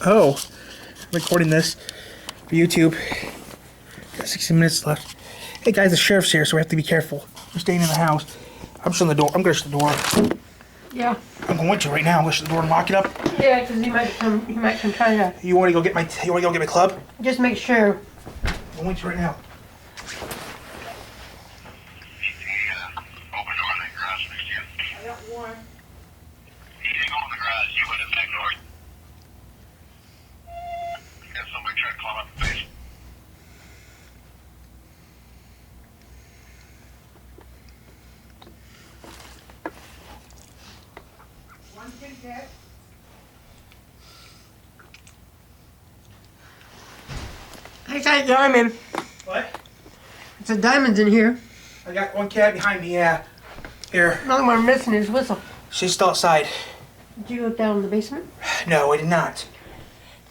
Oh, I'm recording this for YouTube. Got 60 minutes left. Hey guys, the sheriff's here, so we have to be careful. We're staying in the house. I'm shutting the door. I'm gonna shut the door. Yeah. I'm going to right now. I'm gonna shut the door and lock it up. Yeah, because he might come. He might come try to. You want to go get my? You want to go get my club? Just make sure. I'm going to right now. I got one. You didn't go in the garage. You went in the back door. Had somebody try to climb up the face. One Kit Kat. I got diamond. What? It's a diamond's in here. I got one cat behind me. Yeah. Here. The only one I'm missing is whistle. She's still outside. Did you go down in the basement? No, I did not.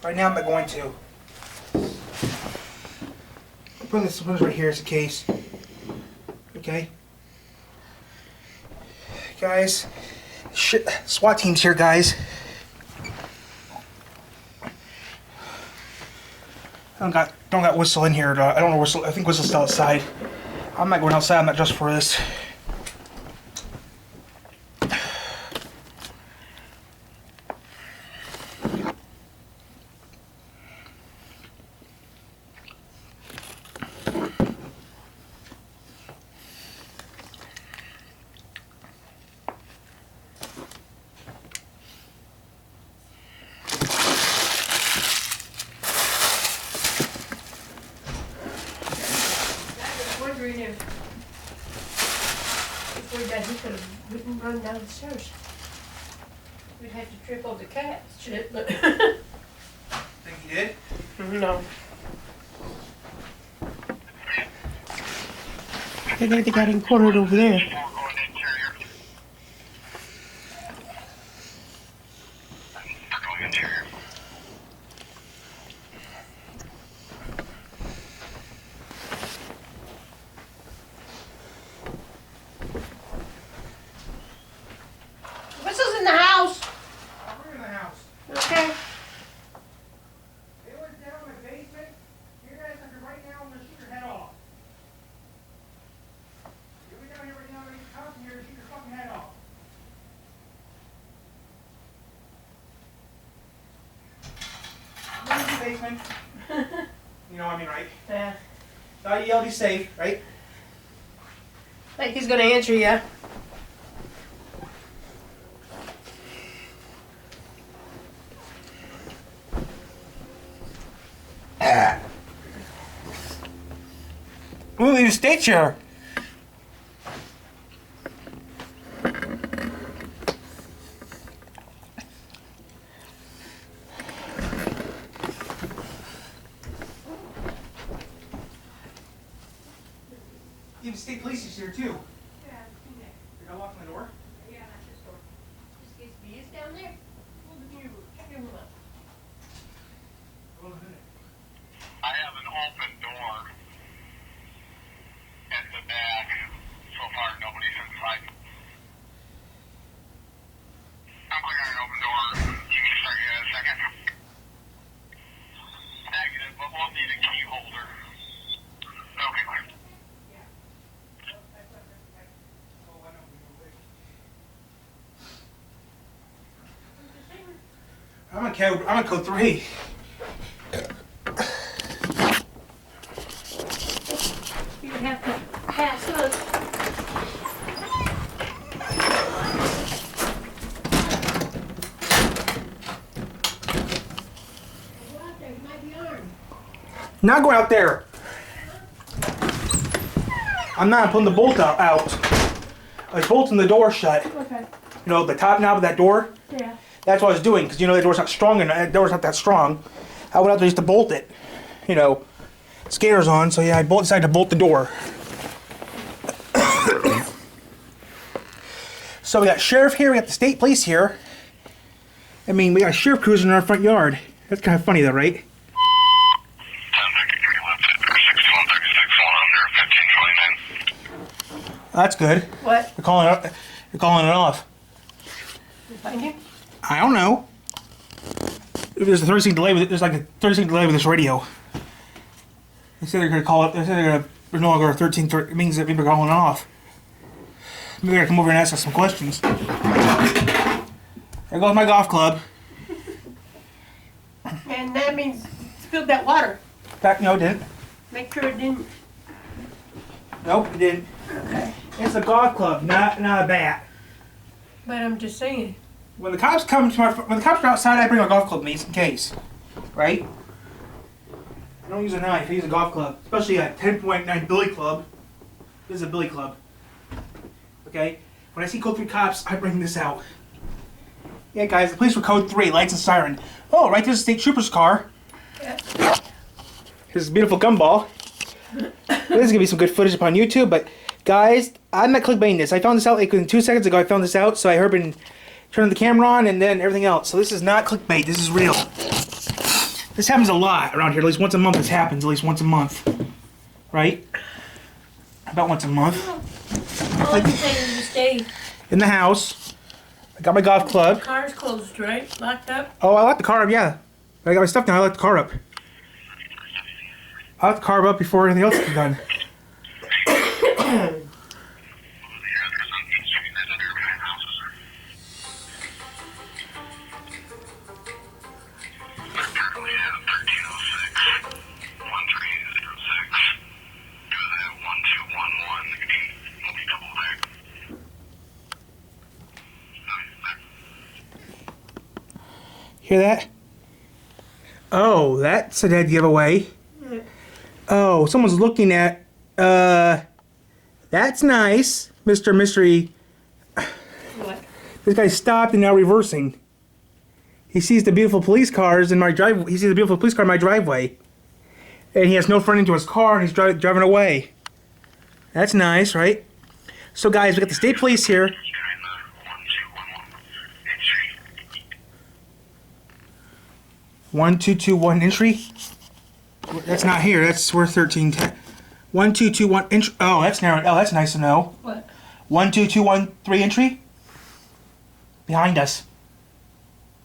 Right now, I'm not going to. I'll put this right here as a case. Okay. Guys, shit, SWAT team's here, guys. I don't got Whistle in here. I don't know Whistle. I think Whistle's still outside. I'm not going outside. I'm not dressed for this. Wondering if before that he could have wouldn't run down the stairs. We'd have to trip over the cat shit, but Think he did? no. I think they got him cornered over there. Before going interior. They're going interior. Whistle's in the house. We're in the house. Okay. They went down in the basement. You guys are right now. I'm gonna shoot your head off. You went down here right now. You come here to shoot your fucking head off. Go to the basement. You know what I mean, right? Yeah. You'll be safe, right? Like he's gonna answer you. Ooh, you stay chair. Even state police is here too. Yeah, Did I lock my door? yeah, that's his door. Just in case he is down there. Well, check your room out. I have an open door at the back. So far, nobody's inside. I'm clearing an open door. You can start in a second. Negative, but we'll need a key holder. Okay, fine. I'm on code 3. You have to pass us. Go out there, you might be armed. Not going out there. I'm not putting the bolt out. I was bolting the door shut. Okay. You know, the top knob of that door. Yeah. That's what I was doing because you know the door's not strong enough. The door's not that strong. I went out there just to bolt it. You know, scares on. So yeah, I decided to bolt the door. So we got sheriff here. We got the state police here. I mean, we got a sheriff cruising in our front yard. That's kind of funny, though, right? 10 6136 on under 1529. That's good. What? You're calling it off. You find him? I don't know. there's a 30-second delay with it. There's like a 30-second delay with this radio. They said they're gonna call it. They said they're gonna. There's no longer a 13. It means that people are calling off. Maybe they're gonna come over and ask us some questions. There goes my golf club. And that means spilled that water. No, it didn't. Make sure it didn't. Nope, it didn't. Okay. It's a golf club, not a bat. But I'm just saying. When the cops come to when the cops are outside, I bring my golf club with me just in case, right? I don't use a knife. I use a golf club, especially a 10.9 billy club. This is a billy club. Okay. When I see code 3 cops, I bring this out. Yeah, guys, the police were code 3, lights and siren. Oh, right there's a state trooper's car. Yep. Here's a beautiful gumball. This is gonna be some good footage upon YouTube, but guys, I'm not clickbaiting this. I found this out like 2 seconds ago. I found this out, so I heard and turned the camera on and then everything else. So this is not clickbait. This is real. This happens a lot around here. At least once a month. This happens at least once a month, right? About once a month. All I'm saying is you stay. In the house. I got my golf club. Car's closed, right? Locked up? Oh, I locked the car up. Yeah, I got my stuff down. I locked the car up. I locked the car up before anything else is done. Hear that? Oh, that's a dead giveaway. Oh, someone's looking at, that's nice, Mr. Mystery. What? This guy stopped and now reversing. He sees the beautiful police cars in my driveway. He sees the beautiful police car in my driveway. And he has no front into his car and he's driving away. That's nice, right? So guys, we got the state police here. 1221 entry. That's not here. That's worth 1310. 1221 entry. Oh, that's narrow. Oh, that's nice to know. What? 12213 entry. Behind us.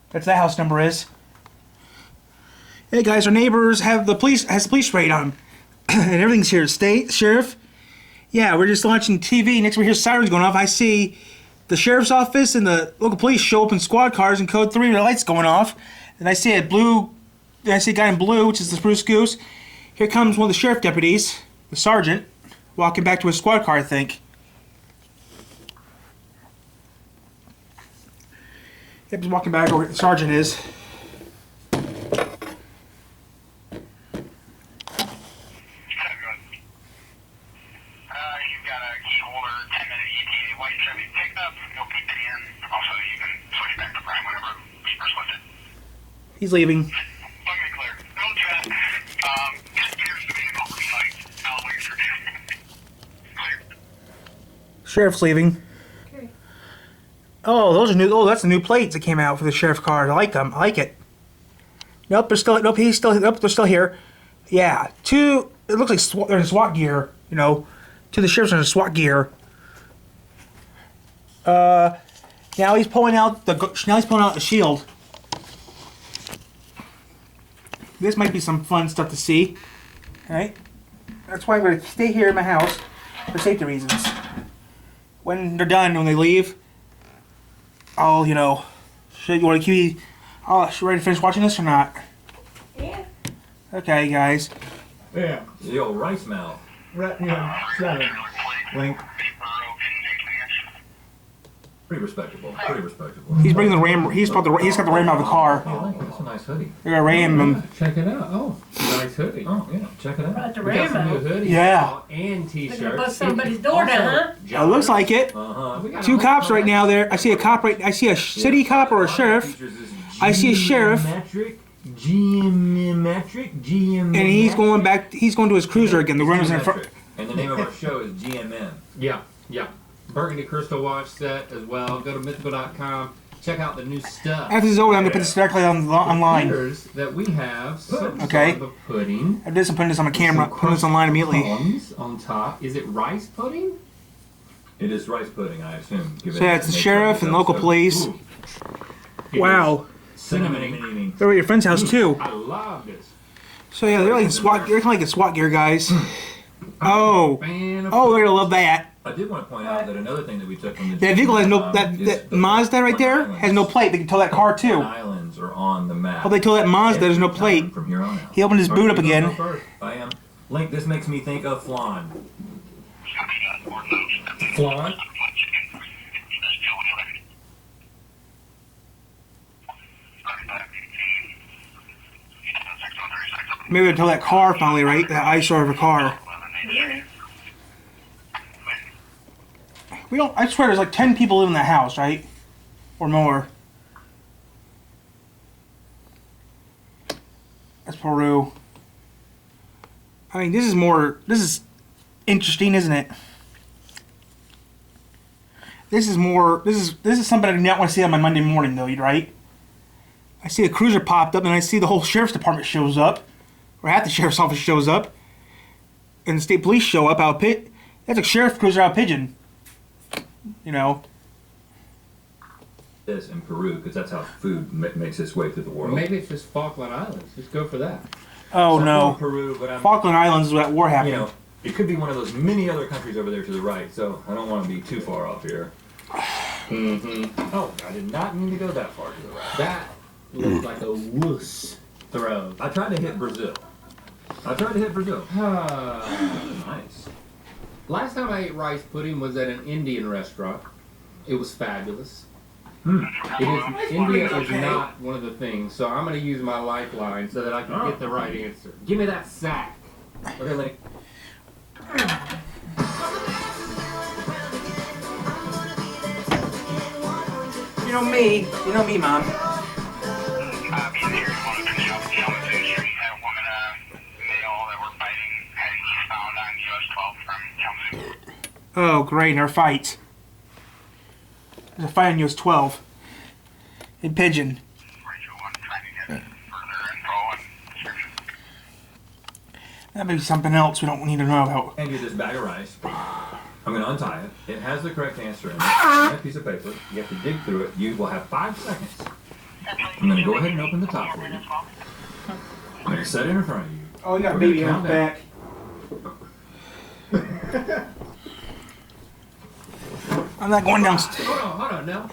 That's that house number is. Hey guys, our neighbors has the police raid on them, and everything's here. State sheriff. Yeah, we're just launching TV. Next we hear sirens going off. I see the sheriff's office and the local police show up in squad cars in code 3 with the lights going off. And I see a guy in blue, which is the Spruce Goose. Here comes one of the sheriff deputies, the sergeant, walking back to his squad car, I think. Yep, he's walking back over where the sergeant is. You've got a key holder, 10-minute ETA, white Chevy pickup, no PPN. Also, you can switch back to prime whenever beeper selected. He's leaving. Okay, clear. No chat. Here's the vehicle. Green light. I'll wait for you. Clear. Sheriff's leaving. Okay. Oh, those are new. Oh, that's the new plates that came out for the sheriff car. I like them. I like it. Nope, they're still. Nope, he's still. Nope, they're still here. Yeah, two. It looks like they're in SWAT gear. You know, two of the sheriffs are in SWAT gear. Now he's pulling out the. Now he's pulling out the shield. This might be some fun stuff to see. All right. That's why I'm going to stay here in my house for safety reasons. When they're done, when they leave, I'll, you know, should you want to keep? Oh, should we ready to finish watching this or not? Yeah. Okay, guys. Yeah, the old rice mouth. Right, yeah, 7. Link. Pretty respectable. Pretty respectable. He's bringing the ram. He's got the ram out of the car. Hey, Link, that's a nice hoodie. They're gonna ram him. Check it out. Oh, nice hoodie. Oh, yeah, check it out. Brought the We got some ram new out. hoodies. Yeah. And They're gonna t-shirts. bust somebody's door down, huh? It looks like it. Uh-huh. We got Two a cops whole right now there. I see a cop right. I see a city cop or a sheriff, I see a sheriff. Geometric. and he's going back. He's going to his cruiser again. The runner's in front. And the name of our show is GMM. Yeah. Burgundy Crystal watch set as well. Go to mythical.com. Check out the new stuff. After this is over, I'm gonna put this directly online. Here's that we have some Okay. sort of a pudding. I did some putting this on my camera. Putting this online immediately. Crumbs on top. Is it rice pudding? It is rice pudding, I assume. So yeah, it's the sheriff and local police. It Wow. Cinnamon. They're at your friend's house too. I love this. So yeah, they're like in SWAT. They're kind of like in SWAT gear, guys. Oh, Fan of oh, they're gonna love that. I did want to point out that another thing that we took from the That vehicle has no. is That the Mazda right there Islands. has no plate. They can tow that car too. Islands are on the map. Oh, they tow that Mazda. There's no plate. From here on out. He opened his boot up again. I am. Link, this makes me think of flan. flan. Maybe they tow that car finally, right? That eyesore of a car. We don't. I swear, there's like 10 people live in that house, right? Or more. That's Peru. I mean, this is more. This is interesting, isn't it? This is more. This is something I do not want to see on my Monday morning, though. Right? I see a cruiser popped up, and I see the whole sheriff's department shows up, or half the sheriff's office shows up, and the state police show up out of That's a sheriff cruiser out of Pigeon. You know. This in Peru, because that's how food makes its way through the world. Maybe it's just Falkland Islands. Just go for that. Oh So I'm no. going Peru, but I'm, Falkland Islands is where that war happened. you know, it could be one of those many other countries over there to the right, so I don't want to be too far off here. Oh, I did not mean to go that far to the right. That looks like a wuss throw. I tried to hit Brazil. Nice. Last time I ate rice pudding was at an Indian restaurant. It was fabulous. India is not one of the things, so I'm going to use my lifeline so that I can get the right answer. Give me that sack. Okay, Link. You know me, Mom. Being here, one of the Chelmsford Street, had a woman, male that were fighting, had eastbound on US 12 from Chelmsford. Oh, great, in our fight. There's a fight on US 12. In Pigeon. Rachel was trying to get further info and description. That may be something else we don't need to know about. Hand you this bag of rice. I'm going to untie it. It has the correct answer in it. That piece of paper. You have to dig through it. You will have 5 seconds. I'm going to go ahead and open the top for you. I'm going to set it in front of you. Oh, you got a We're baby gonna on count his down. back. I'm not going downstairs. Hold on now.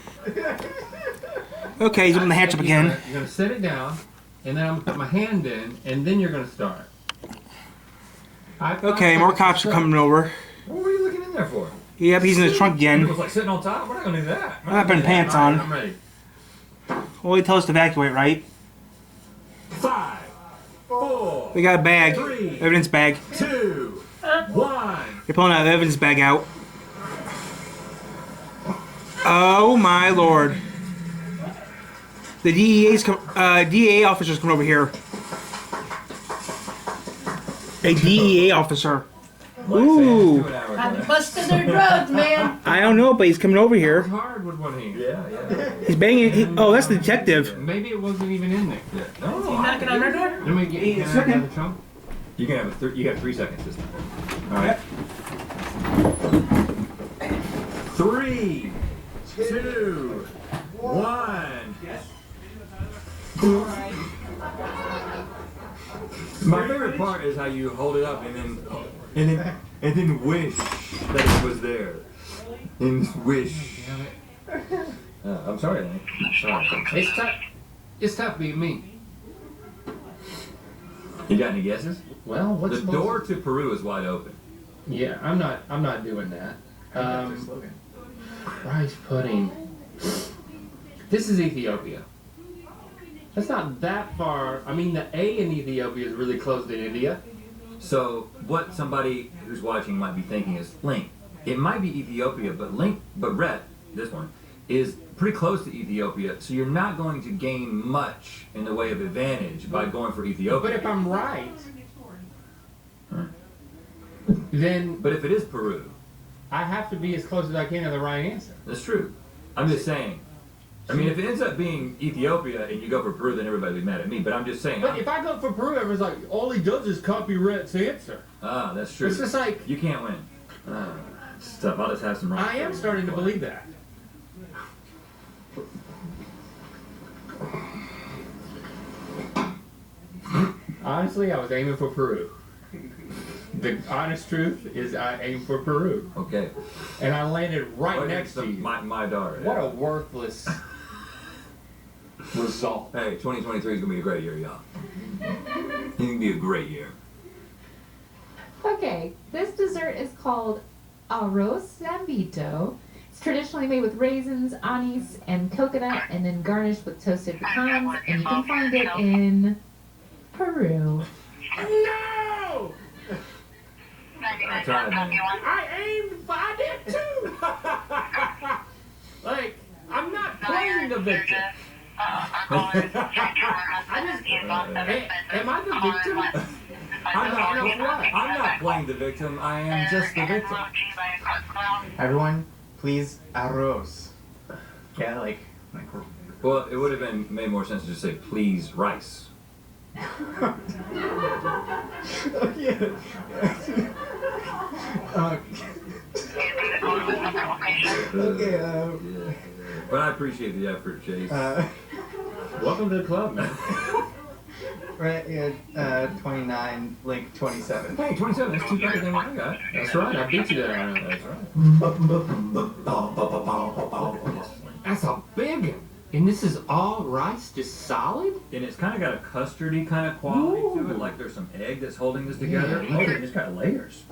Okay, he's opening the hatch up again. You're going to set it down, and then I'm going to put my hand in, and then you're going to start. Okay, more cops are coming over. What were you looking in there for? Yep, he's in his trunk It again. was like sitting on top. We're not going to do that. I'm not putting pants on. I'm ready. Well, they tell us to evacuate, right? 5, 4, We got a bag. Three. Evidence bag. 2, 1. They're pulling out the evidence bag out. Oh my lord. The DEA officer's coming over here. A DEA officer. Ooh. I busted their drugs, man. I don't know, but he's coming over It's here. hard with one hand. Yeah. He's banging. Oh, that's the detective. Maybe it wasn't even in there. No, You knocking on their door? Let me get Hey, can I second. have another chunk? You can have you have 3 seconds this time. All right. 3, 2, 1. My favorite part is how you hold it up and then wish that it was there. And wish. I'm sorry, Lane. Sorry. It's tough being me. You got any guesses? Well, what's The door to Peru is wide open. Yeah, I'm not doing that. Rice pudding. This is Ethiopia. That's not that far. I mean, the A in Ethiopia is really close to India. So what somebody who's watching might be thinking is, Link, it might be Ethiopia, but Rhett, this one, is pretty close to Ethiopia, so you're not going to gain much in the way of advantage by going for But Ethiopia. if I'm right, Huh? then But if it is Peru, I have to be as close as I can to the right answer. that's true. I'm just saying. I mean, if it ends up being Ethiopia and you go for Peru, then everybody will be mad at me. But I'm just saying. But if I go for Peru, everyone's like, all he does is copy Rhett's answer. That's true. It's just like, You can't win. It's tough. I'll just have some rice. I am starting to believe that. Honestly, I was aiming for Peru. The honest truth is I aimed for Peru. Okay. And I landed right next to you. My daughter. What a worthless result. Hey, 2023 is gonna be a great year, y'all. It's gonna be a great year. Okay, this dessert is called arroz zambito. It's traditionally made with raisins, anise, and coconut, and then garnished with toasted pecans, and you can find it in Peru. No! I'm trying to. I aimed, I did too! Like, I'm not playing the victim. Am I the victim? I'm not playing the victim. I am just the victim. Everyone, please, arroz. Yeah, like. Well, it would have been made more sense to just say, please, rice. Oh, yeah. Okay, But I appreciate the effort, Chase. Welcome to the club, man. right, yeah, 29, Link 27. Hey, 27. That's two better than what I got. That's right, I beat you that round. That's right. That's a big one. And this is all rice, just solid? And it's kind of got a custardy kind of quality to it, like there's some egg that's holding this together. Yeah. Oh, and it's got layers.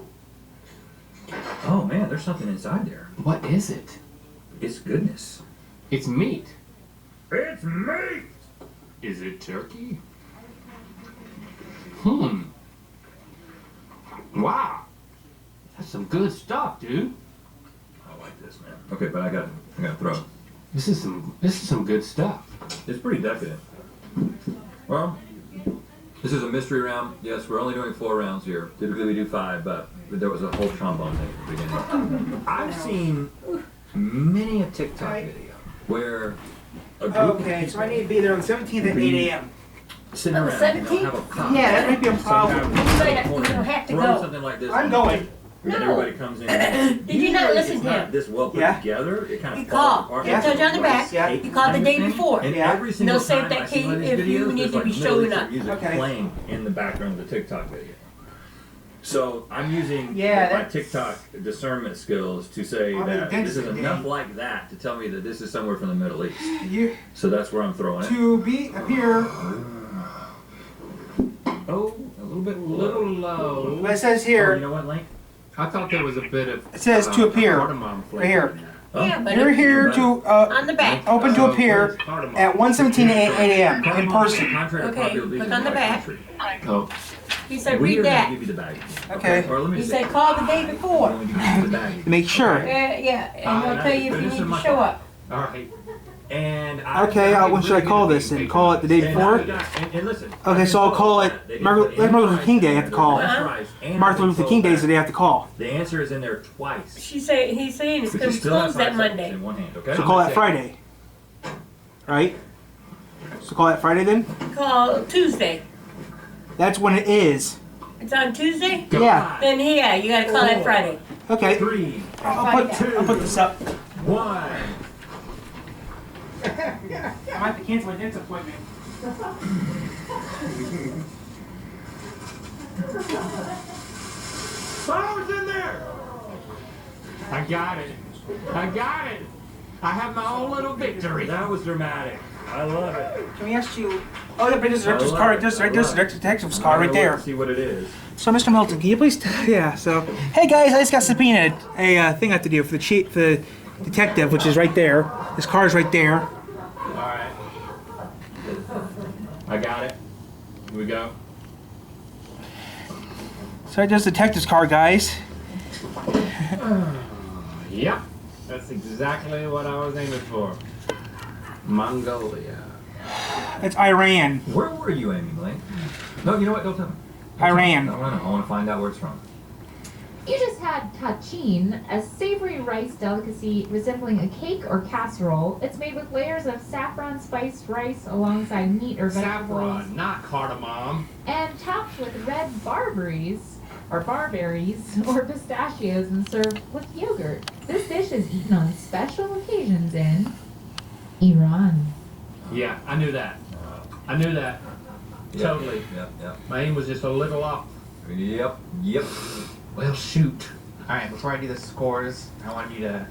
Oh man, there's something inside there. What is it? It's goodness. It's meat. It's meat! Is it turkey? Wow. That's some good stuff, dude. I like this, man. Okay, but I gotta throw. This is some good stuff. It's pretty decadent. Well, this is a mystery round. Yes, we're only doing 4 rounds here. Typically we do 5, but there was a whole trombone thing at the beginning. I've seen many a TikTok video where a group Okay, so I need to be there on the 17th at 8 a.m. sitting On the around and they'll 17th? have a pop. Yeah, that might be a problem. You don't have to Throw go. something like this. I'm going. And then No. everybody comes in. Did you not listen it's to not him? this well put Yeah. together. It kind of You falls called. apart. It tells you on the back. Yeah. You called the day before. And Yeah. every single they'll save time that I see key one of these if you videos, need there's to like be Middle showing Eastern up. music Okay. playing in the background of the TikTok video. So I'm using Yeah, my that's- TikTok discernment skills to say I'm that this is intense enough today. like that to tell me that this is somewhere from the Middle East. You So that's where I'm throwing it. to be appear. Oh, a little bit Little low. low. What it says Oh, you here, know what, Link? I thought there was a bit of. It says to appear. Cardamom flavor right here. in that. Oh, Yeah, but You're it- here to on the back. open to appear Cardamom. at 1:17 at 8 a.m. in Cardamom, person. contrary to Okay, popular click belief in on the my back. country, Oh, He said, we read are gonna that. give you the bag. Okay. Or let me He just said, call the day before. Let me give you the bag. Make sure. Yeah, and he'll tell you if you Goodness need of to my show God. up. all right. And Okay, when should I call this and call it the day before? And listen. Okay, so I'll call it Martin Luther King Day. I have to call. Martin Luther King Day is the day I have to call. The answer is in there twice. He's saying it's But going you to still have close that 5 seconds Monday. in one hand, okay? So call that Friday. Right? So call that Friday then? Call Tuesday. That's when it is. It's on Tuesday? Yeah. Then yeah, you gotta call that Friday. Okay. 3, I'll put this up. 1. I might have to cancel my dentist appointment. Flowers in there. I got it. I got it. I have my own little victory. That was dramatic. I love it. Can we ask you? Oh, yeah, but there's a director's card. There's a detective's card right Let's there. see what it is. So, Mr. Milton, can you please? Yeah. So, hey guys, I just got subpoenaed. A thing I have to do for the chief, the detective, which is right there. His car's right there. All right. I got it. Here we go. So, there's the detective's car, guys. Yep. That's exactly what I was aiming for. Mongolia. It's Iran. Where were you aiming, Link? No, you know what? Don't tell me. Iran. I want to find out where it's from. You just had tachin, a savory rice delicacy resembling a cake or casserole. It's made with layers of saffron spiced rice alongside meat or vegetables, Saffron, not cardamom. and topped with red barberries, or barberries, or pistachios, and served with yogurt. This dish is eaten on special occasions in Iran. Yeah, I knew that. I knew that. Totally. Yep. My aim was just a little off. Yep. Well, shoot. Alright, before I do the scores, I want you to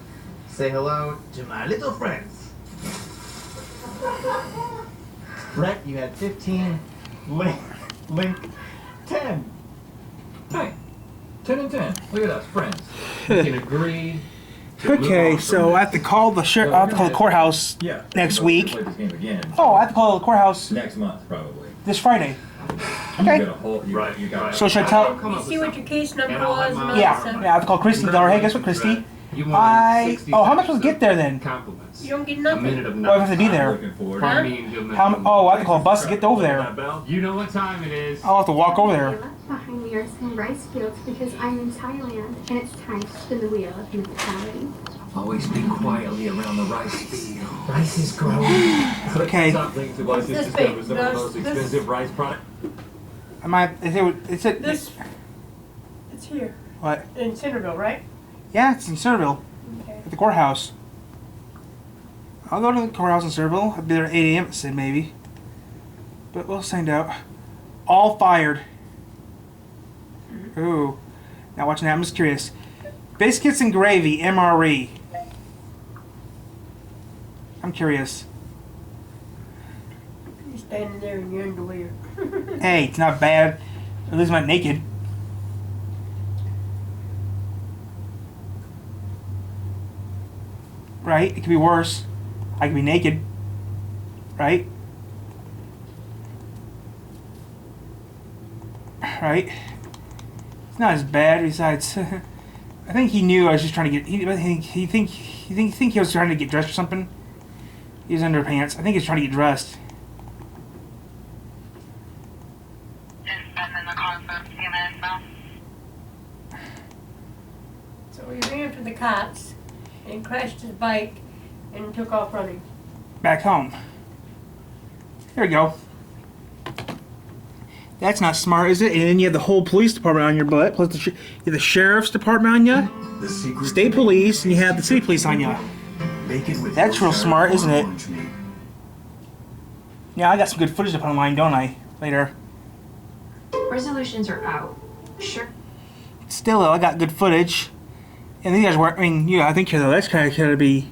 say hello to my little friends. Brett, you had 15. Link 10. Hey, 10 and 10. Look at us, friends. We can agree. to move Okay, on so from I have to call the I have to call the courthouse Yeah. next We'll week. Play this game again. Oh, I have to call the courthouse Next month, probably. this Friday. You Okay. got a whole. You got. So should I tell? Come You up see with what your case number And I'll have was and my- all Yeah, that stuff? I have to call Christy. Tell her, hey, guess what, Christy? You wanted 60 Oh, how am I supposed to get there then? Compliments. You don't get A nothing. minute of Oh, I have nothing. to be there. Looking forward. Huh? I mean, give them Oh, I have to call a bus to get over there. You know what time it is. I'll have to walk over What there. left behind me are some rice fields because I'm in Thailand and it's time to spin the wheel of municipality. Always speak quietly around the rice field. Rice is growing. Okay. Something to us This is big. discovered some of the most This- expensive rice product. Am I? Is it? This, it's here, What? in Centerville, right? Yeah, it's in Centerville Okay. at the courthouse. I'll go to the courthouse in Centerville. I'll be there at 8 a.m. It said maybe, but we'll find out. All fired. Ooh. Now watching that, I'm just curious. Biscuits and gravy, MRE. I'm curious. You're standing there in your underwear. Hey, it's not bad. At least I'm not naked. Right? It could be worse. I could be naked. Right? Right? It's not as bad. Besides, I think he knew I was just trying to get. He think he was trying to get dressed or something. He was underpants. I think he was trying to get dressed. Just been in the car for a few minutes now. So he ran for the cops and crashed his bike and took off running. Back home. There we go. That's not smart, is it? And then you have the whole police department on your butt, plus you have the sheriff's department on you, The secret state police, and you have the city police on you. Make it with That's no real smart, sheriff isn't or it? orange meat. Yeah, I got some good footage to put online, don't I? Later. Resolutions are out. Sure. Still, though, I got good footage. And these guys were, I mean, yeah, I think though that's kind of be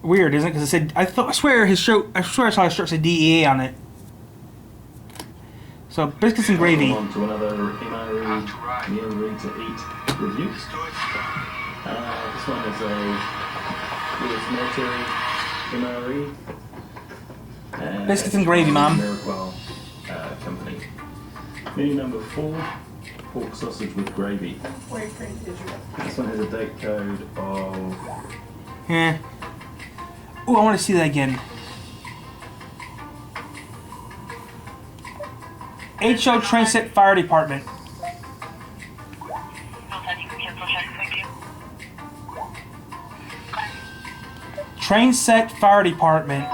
weird, isn't it? Because it said, I swear I saw his shirt said DEA on it. So biscuits and gravy. On to another MRE meal ready to eat review. This one is a US military MRE. Biscuits and gravy, Mom. Miraquel company. Menu number 4, pork sausage with gravy. Boyfriend Israel. This one has a date code of Yeah. Oh, I want to see that again. HO Transit Fire Department. Train Set Fire Department.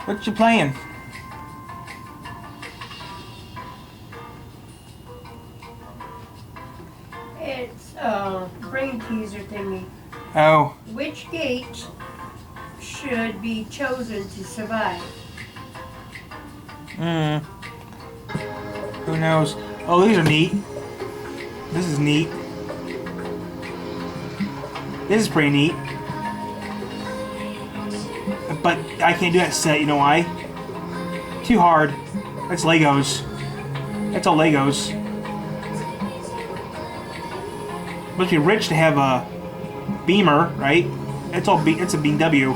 What you playing? It's brain teaser thingy. Oh, Which gate should be chosen to survive? who knows? Oh, these are neat. This is neat. This is pretty neat. But I can't do that set, you know why? Too hard. That's Legos. That's all Legos. Must be rich to have a Beamer, right? It's all it's a BMW.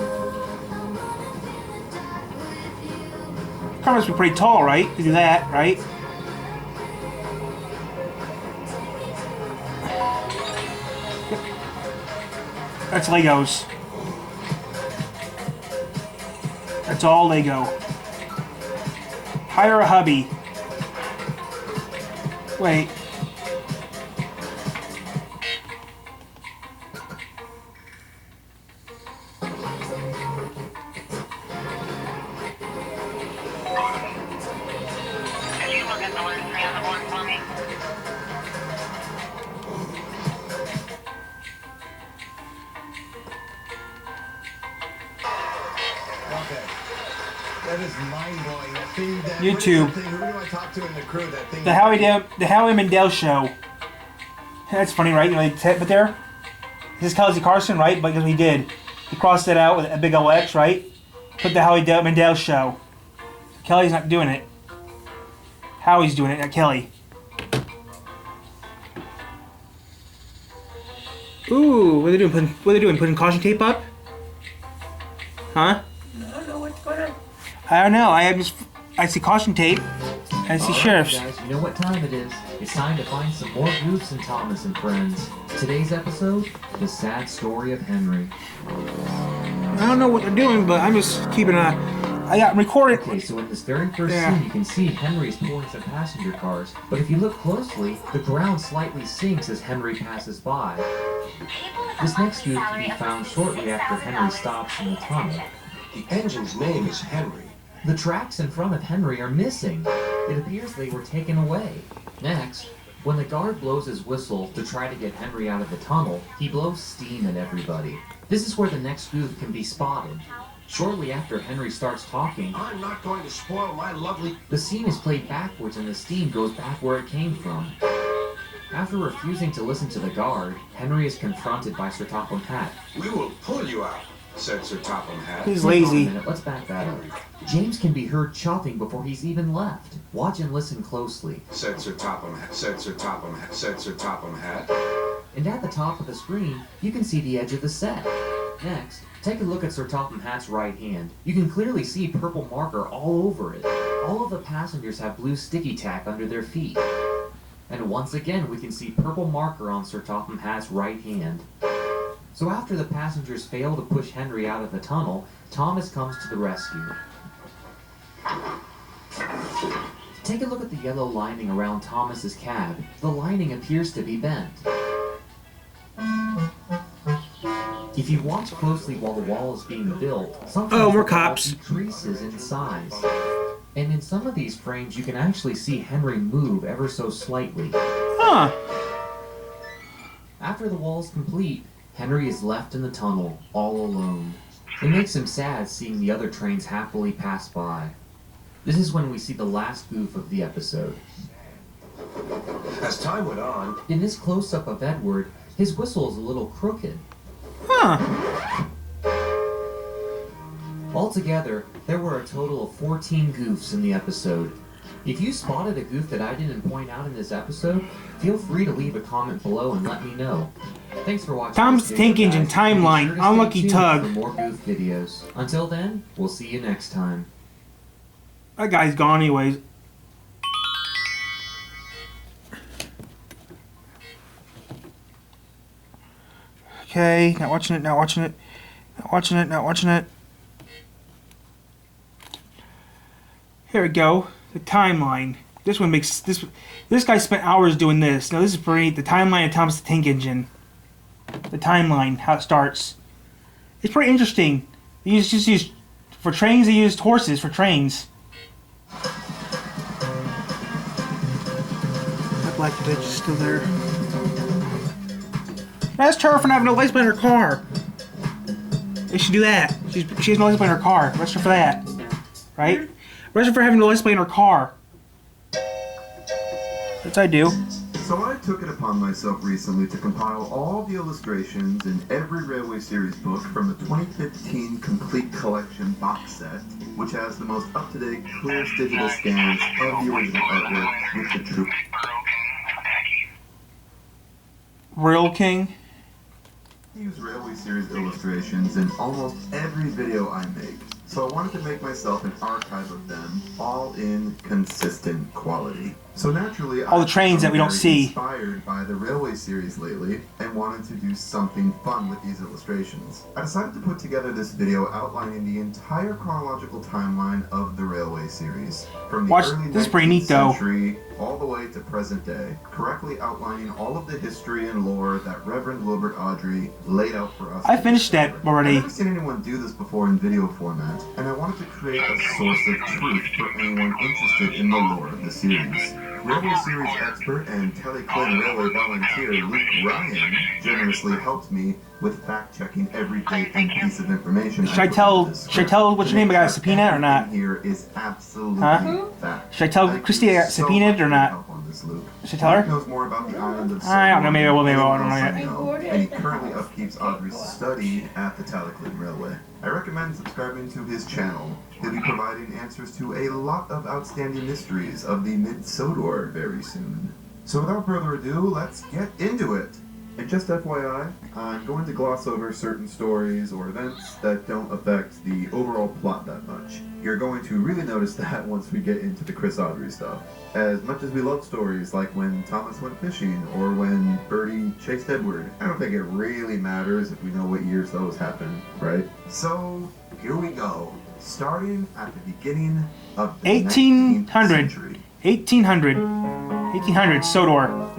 Car must be pretty tall, right? To do that, right? That's Legos. That's all Lego. Hire a hubby. Wait. alert 3 on the board for me. Okay. That is mind-blowing. That thing, that YouTube. what is the thing? Who do I talk to in the crew? That thing. The Howie Mandel Show. That's funny, right? You know, they put there. This is Kelsey Carson, right? Because he did. He crossed it out with a big OX, right? Put the Howie Mandel Show. Kelly's not doing it. Howie's doing it, not Kelly. Ooh, what are they doing? What are they doing? Putting caution tape up? Huh? I don't know what's going on. I don't know. I see caution tape. I see sheriffs. Guys, you know what time it is. It's time to find some more goofs in Thomas and Friends. Today's episode, The Sad Story of Henry. I don't know what they're doing, but I'm just keeping I got recorded. Okay, so in this very first scene, you can see Henry's pulling some passenger cars. But if you look closely, the ground slightly sinks as Henry passes by. This next goof can be found shortly after Henry stops in the tunnel. The engine's name is Henry. The tracks in front of Henry are missing. It appears they were taken away. Next, when the guard blows his whistle to try to get Henry out of the tunnel, he blows steam at everybody. This is where the next goof can be spotted. Shortly after Henry starts talking, I'm not going to spoil my lovely... The scene is played backwards and the steam goes back where it came from. After refusing to listen to the guard, Henry is confronted by Sir Topham Hatt. We will pull you out, said Sir Topham Hatt. He's lazy. Wait a minute, let's back that up. James can be heard chopping before he's even left. Watch and listen closely. Said Sir Topham Hatt, said Sir Topham Hatt, said Sir Topham Hatt. And at the top of the screen, you can see the edge of the set. Next, take a look at Sir Topham Hatt's right hand. You can clearly see purple marker all over it. All of the passengers have blue sticky tack under their feet. And once again, we can see purple marker on Sir Topham Hatt's right hand. So after the passengers fail to push Henry out of the tunnel, Thomas comes to the rescue. Take a look at the yellow lining around Thomas's cab. The lining appears to be bent. If you watch closely while the wall is being built, sometimes more the cops. wall decreases in size. And in some of these frames, you can actually see Henry move ever so slightly. Huh. After the wall is complete, Henry is left in the tunnel, all alone. It makes him sad seeing the other trains happily pass by. This is when we see the last goof of the episode. As time went on... In this close-up of Edward, his whistle is a little crooked. Huh. Altogether, there were a total of 14 goofs in the episode. If you spotted a goof that I didn't point out in this episode, feel free to leave a comment below and let me know. Thanks for watching. Tom's Tank Engine Timeline, Unlucky Tug. For more goof videos. Until then, we'll see you next time. That guy's gone anyways. Okay, not watching it, not watching it, not watching it, not watching it. Here we go. The timeline. This one makes this guy spent hours doing this. Now this is pretty neat. The timeline of Thomas the Tank Engine. The timeline, how it starts. It's pretty interesting. They just use for trains. They used horses for trains. That black bitch is still there. That's her for having no license plate in her car. They should do that. She has no license plate in her car. Arrest her for that. Right? Arrest her for having no license plate in her car. That's what I do. So I took it upon myself recently to compile all the illustrations in every Railway Series book from the 2015 Complete Collection box set, which has the most up-to-date, coolest digital scans of the original artwork with the true Real King. I use Railway Series illustrations in almost every video I make, so I wanted to make myself an archive of them, all in consistent quality. So naturally, all the trains that we don't see. Inspired by the Railway Series lately, and wanted to do something fun with these illustrations. I decided to put together this video outlining the entire chronological timeline of the Railway Series, from the early 19th century all the way to present day, correctly outlining all of the history and lore that Reverend Wilbert Audrey laid out for us. I finished that already. I've never seen anyone do this before in video format, and I wanted to create a source of truth for anyone interested in the lore of the series. Railway Series expert and Teleclin Railway volunteer Luke Ryan generously helped me with fact-checking every date and piece of information. Should I tell what's your name? I got a subpoena or not? Here is absolutely fact. Should I tell Christy I got subpoenaed or not? Should I tell her? Knows more about the island of I don't know. Maybe I will. Maybe I won't. I don't know yet. And he currently upkeeps Audrey's study at the Teleclin Railway. I recommend subscribing to his channel. He'll be providing answers to a lot of outstanding mysteries of the Mid-Sodor very soon. So without further ado, let's get into it. And just FYI, I'm going to gloss over certain stories or events that don't affect the overall plot that much. You're going to really notice that once we get into the Chris Audrey stuff. As much as we love stories like when Thomas went fishing or when Bertie chased Edward, I don't think it really matters if we know what years those happened, right? So, here we go. Starting at the beginning of the 1800. 1800, Sodor.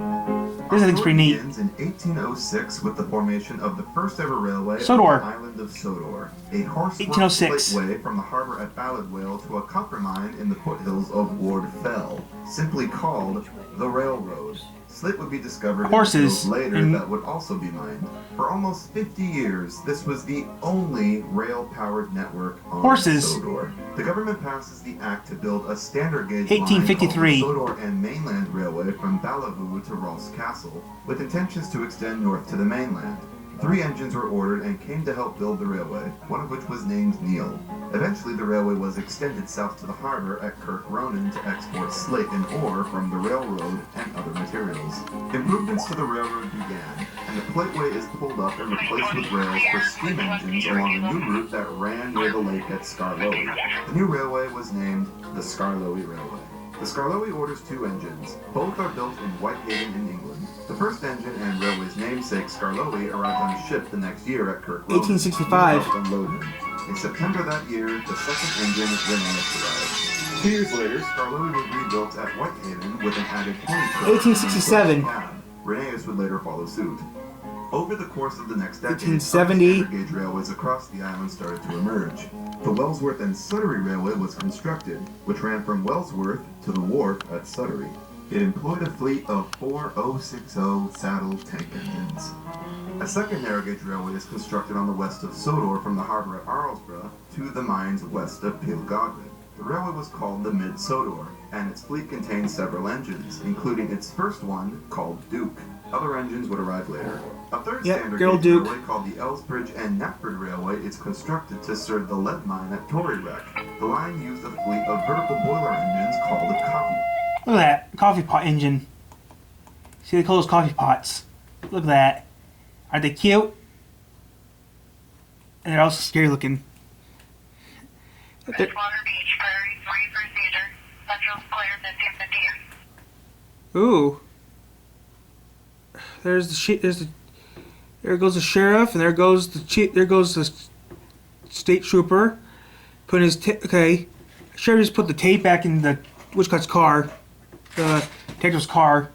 This I think's pretty neat. Begins in 1806 with the formation of the first ever railway Sodor. on the island of Sodor, a horse 1806. way from the harbor at Balladwale to a copper mine in the foothills of Ward Fell, simply called the Railroad. Slate would be discovered Horses. later that would also be mined. For almost 50 years, this was the only rail-powered network on Sodor. The government passes the act to build a standard gauge 1853. line called the Sodor and Mainland Railway from Bellevue to Ross Castle, with intentions to extend north to the mainland. 3 engines were ordered and came to help build the railway, one of which was named Neil. Eventually, the railway was extended south to the harbor at Kirk Ronan to export slate and ore from the railroad and other materials. Improvements to the railroad began, and the plateway is pulled up and replaced with rails for steam engines along a new route that ran near the lake at Skarloey. The new railway was named the Skarloey Railway. The Skarloey orders 2 engines. Both are built in Whitehaven in England. The first engine and railway's namesake Skarloey arrived on a ship the next year at Kirk Ronan. 1865. In September that year, the second engine Renaeus arrived. 2 years later, Skarloey was rebuilt at Whitehaven with an added pony truck. 1867. Renaeus would later follow suit. Over the course of the next decade, 1870. standard gauge railways across the island started to emerge. The Wellsworth and Suttery Railway was constructed, which ran from Wellsworth to the wharf at Suttery. It employed a fleet of 4 060 saddle tank engines. A second narrow gauge railway is constructed on the west of Sodor from the harbor at Arlesborough to the mines west of Pilgodred. The railway was called the Mid-Sodor, and its fleet contained several engines, including its first one called Duke. Other engines would arrive later. A third standard gauge railway called the Elsbridge and Knapford Railway is constructed to serve the lead mine at Tory Wreck. The line used a fleet of vertical boiler engines called a coffee. Look at that coffee pot engine. See, they call those coffee pots. Look at that. Aren't they cute? And they're also scary looking. Edgewater Beach, priority 3 procedure. Central's clear 1550. Ooh. There goes the sheriff, and there goes the state trooper, putting his okay. Sheriff just put the tape back in the Woodcott's car, the detective's car.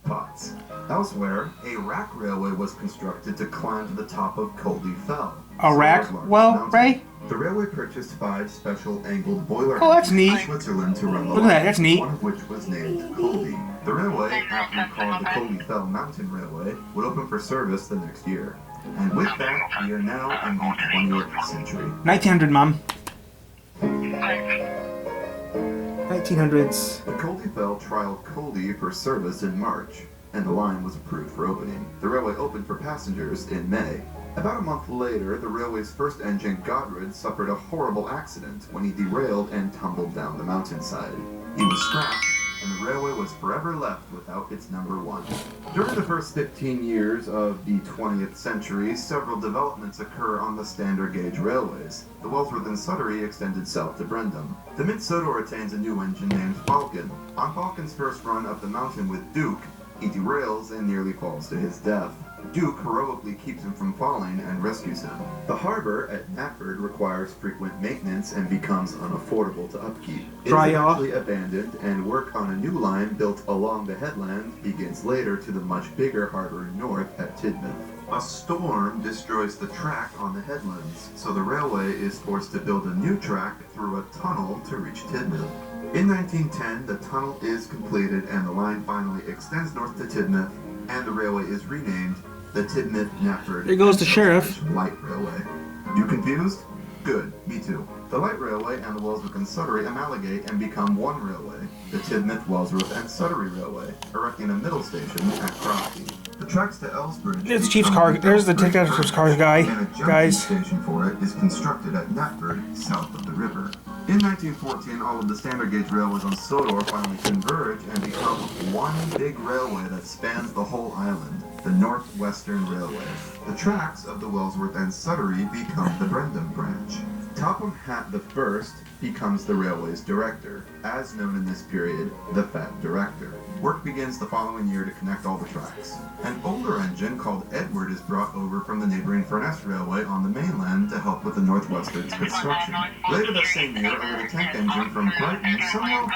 Pots. Elsewhere, a rack railway was constructed to climb to the top of Coldy Fell. A rack? Well, Ray? The railway purchased 5 special angled boiler Oh, that's engines neat. from Switzerland to run the Look at that, line, that's neat. one of which was named Coldy. The railway, aptly called the Coldy Fell Mountain Railway, would open for service the next year. And with that, we are now in the 20th century. 1900, Mom. 1900s. The Coldy Fell trialed Coldy for service in March, and the line was approved for opening. The railway opened for passengers in May. About a month later, the railway's first engine, Godred, suffered a horrible accident when he derailed and tumbled down the mountainside. He was scrapped, and the railway was forever left without its number 1. During the first 15 years of the 20th century, several developments occur on the standard gauge railways. The Wellsworth and Suttery extended south to Brendam. The Mid-Sodor attains a new engine named Falcon. On Falcon's first run up the mountain with Duke, he derails and nearly falls to his death. Duke heroically keeps him from falling and rescues him. The harbor at Knapford requires frequent maintenance and becomes unaffordable to upkeep. It is eventually abandoned, and work on a new line built along the headland begins later to the much bigger harbor north at Tidmouth. A storm destroys the track on the headlands, so the railway is forced to build a new track through a tunnel to reach Tidmouth. In 1910, the tunnel is completed and the line finally extends north to Tidmouth, and the railway is renamed the Tidmouth-Knapford There goes the sheriff. Light Railway. You confused? Good, me too. The Light Railway and the Wellsworth and Sudbury amalgamate and become one railway, the Tidmouth, Wellsworth and Sudbury Railway, erecting a middle station at Crosby. The tracks to Elsbridge. There's the chief's car. There's the detective's car guy. And a junction Guys. station for it is constructed at Knapford, south of the river. In 1914, all of the standard gauge railways on Sodor finally converge and become one big railway that spans the whole island, the Northwestern Railway. The tracks of the Wellsworth and Sudbury become the Brendam branch. Topham Hatt I becomes the railway's director, as known in this period, the Fat Director. Work begins the following year to connect all the tracks. An older engine called Edward is brought over from the neighboring Furness Railway on the mainland to help with the Northwestern's construction. Later that same year, a little tank engine from Brighton somehow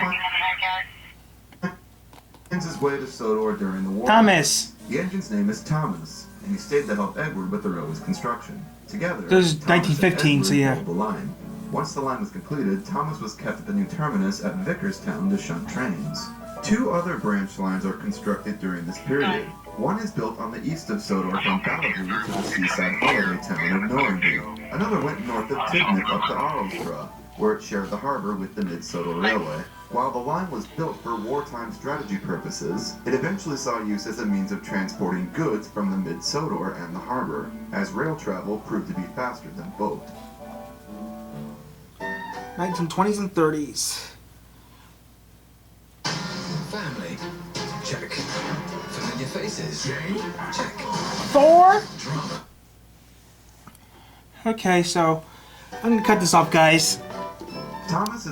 finds his way to Sodor during the war. Thomas. The engine's name is Thomas, and he stayed to help Edward with the railway's construction. Together, This is Thomas and 1915, so Edward yeah. built the line. Once the line was completed, Thomas was kept at the new terminus at Vickerstown to shunt trains. Two other branch lines are constructed during this period. One is built on the east of Sodor from Bellevue to the seaside holiday town of Norringby. Another went north of Tidmouth up to Arlesborough, where it shared the harbor with the Mid-Sodor Railway. While the line was built for wartime strategy purposes, it eventually saw use as a means of transporting goods from the Mid-Sodor and the harbor, as rail travel proved to be faster than boat. 1920s and 30s. Family. Check. Familiar faces. Check. Thor? Okay, so I'm gonna cut this off, guys. Thomas is